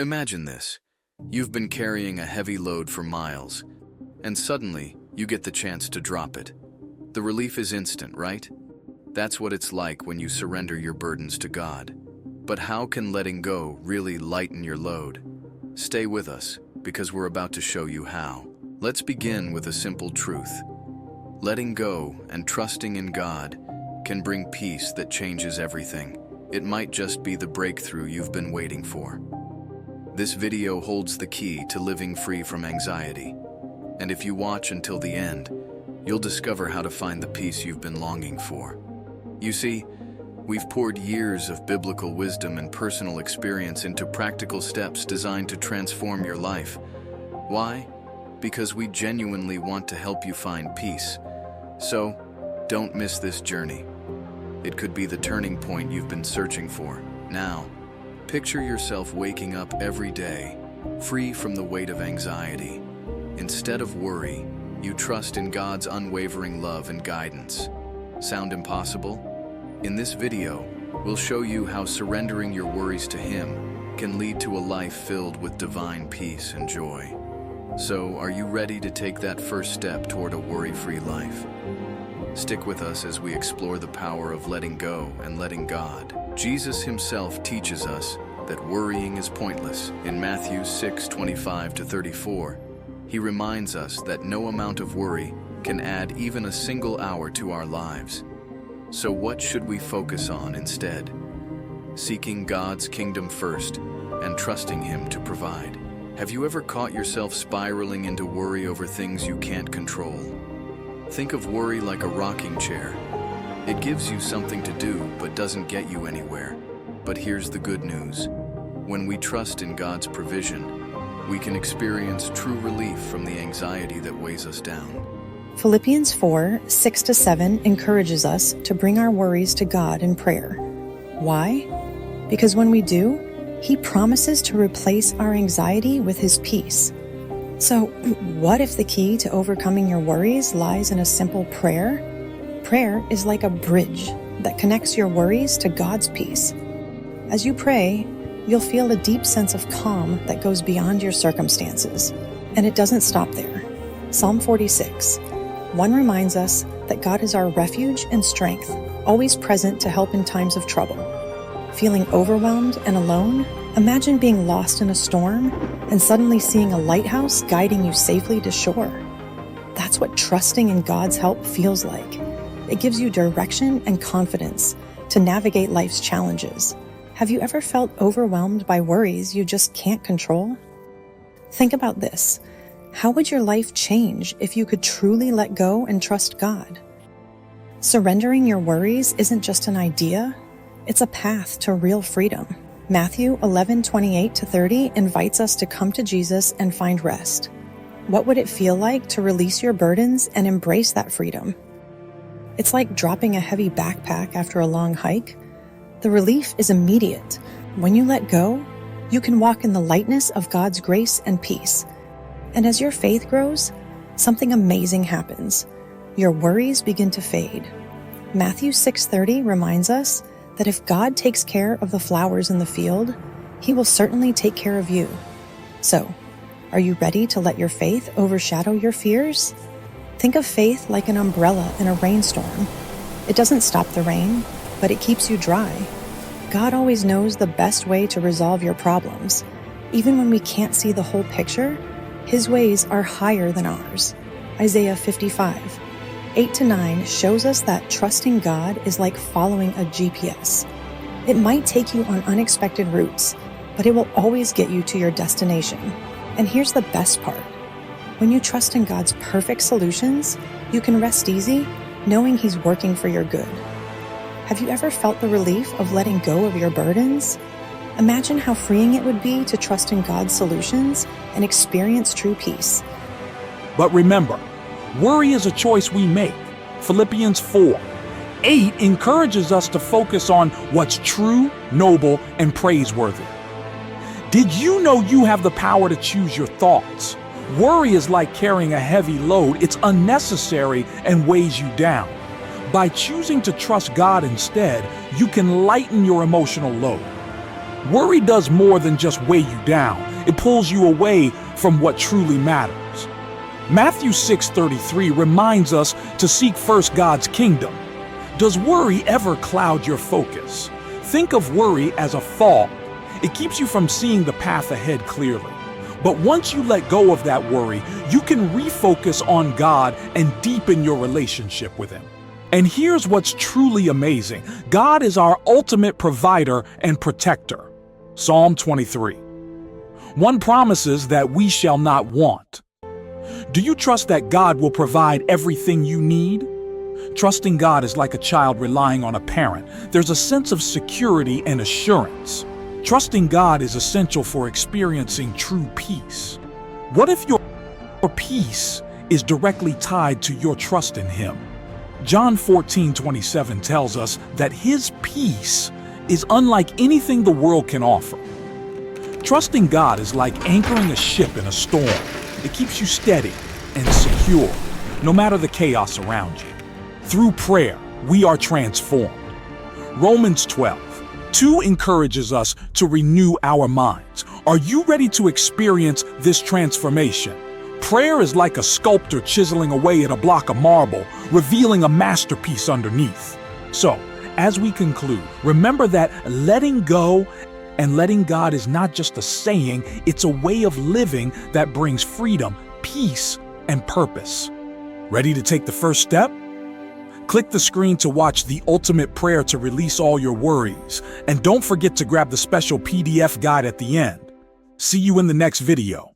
Imagine this. You've been carrying a heavy load for miles, and suddenly you get the chance to drop it. The relief is instant, right? That's what it's like when you surrender your burdens to God. But how can letting go really lighten your load? Stay with us, because we're about to show you how. Let's begin with a simple truth. Letting go and trusting in God can bring peace that changes everything. It might just be the breakthrough you've been waiting for. This video holds the key to living free from anxiety. And if you watch until the end, you'll discover how to find the peace you've been longing for. You see, we've poured years of biblical wisdom and personal experience into practical steps designed to transform your life. Why? Because we genuinely want to help you find peace. So, don't miss this journey. It could be the turning point you've been searching for. Now, picture yourself waking up every day, free from the weight of anxiety. Instead of worry, you trust in God's unwavering love and guidance. Sound impossible? In this video, we'll show you how surrendering your worries to Him can lead to a life filled with divine peace and joy. So, are you ready to take that first step toward a worry-free life? Stick with us as we explore the power of letting go and letting God. Jesus Himself teaches us that worrying is pointless. In Matthew 6:25-34, He reminds us that no amount of worry can add even a single hour to our lives. So what should we focus on instead? Seeking God's kingdom first and trusting Him to provide. Have you ever caught yourself spiraling into worry over things you can't control? Think of worry like a rocking chair. It gives you something to do but doesn't get you anywhere. But here's the good news. When we trust in God's provision, we can experience true relief from the anxiety that weighs us down. Philippians 4:6-7 encourages us to bring our worries to God in prayer. Why? Because when we do, He promises to replace our anxiety with His peace. So, what if the key to overcoming your worries lies in a simple prayer? Prayer is like a bridge that connects your worries to God's peace. As you pray, you'll feel a deep sense of calm that goes beyond your circumstances. And it doesn't stop there. Psalm 46:1 reminds us that God is our refuge and strength, always present to help in times of trouble. Feeling overwhelmed and alone? Imagine being lost in a storm and suddenly seeing a lighthouse guiding you safely to shore. That's what trusting in God's help feels like. It gives you direction and confidence to navigate life's challenges. Have you ever felt overwhelmed by worries you just can't control? Think about this. How would your life change if you could truly let go and trust God? Surrendering your worries isn't just an idea, it's a path to real freedom. Matthew 11:28-30 invites us to come to Jesus and find rest. What would it feel like to release your burdens and embrace that freedom? It's like dropping a heavy backpack after a long hike. The relief is immediate. When you let go, you can walk in the lightness of God's grace and peace. And as your faith grows, something amazing happens. Your worries begin to fade. Matthew 6:30 reminds us that if God takes care of the flowers in the field, He will certainly take care of you. So, are you ready to let your faith overshadow your fears? Think of faith like an umbrella in a rainstorm. It doesn't stop the rain, but it keeps you dry. God always knows the best way to resolve your problems. Even when we can't see the whole picture, His ways are higher than ours. Isaiah 55:8-9 shows us that trusting God is like following a GPS. It might take you on unexpected routes, but it will always get you to your destination. And here's the best part. When you trust in God's perfect solutions, you can rest easy, knowing He's working for your good. Have you ever felt the relief of letting go of your burdens? Imagine how freeing it would be to trust in God's solutions and experience true peace. But remember, worry is a choice we make. Philippians 4:8 encourages us to focus on what's true, noble, and praiseworthy. Did you know you have the power to choose your thoughts? Worry is like carrying a heavy load. It's unnecessary and weighs you down. By choosing to trust God instead, you can lighten your emotional load. Worry does more than just weigh you down. It pulls you away from what truly matters. Matthew 6:33 reminds us to seek first God's kingdom. Does worry ever cloud your focus? Think of worry as a fog. It keeps you from seeing the path ahead clearly. But once you let go of that worry, you can refocus on God and deepen your relationship with Him. And here's what's truly amazing. God is our ultimate provider and protector. Psalm 23. One promises that we shall not want. Do you trust that God will provide everything you need? Trusting God is like a child relying on a parent. There's a sense of security and assurance. Trusting God is essential for experiencing true peace. What if your peace is directly tied to your trust in Him? John 14:27 tells us that His peace is unlike anything the world can offer. Trusting God is like anchoring a ship in a storm. It keeps you steady and secure, no matter the chaos around you. Through prayer, we are transformed. Romans 12:2 encourages us to renew our minds. Are you ready to experience this transformation? Prayer is like a sculptor chiseling away at a block of marble, revealing a masterpiece underneath. So, as we conclude, remember that letting go and letting God is not just a saying, it's a way of living that brings freedom, peace, and purpose. Ready to take the first step? Click the screen to watch the ultimate prayer to release all your worries. And don't forget to grab the special PDF guide at the end. See you in the next video.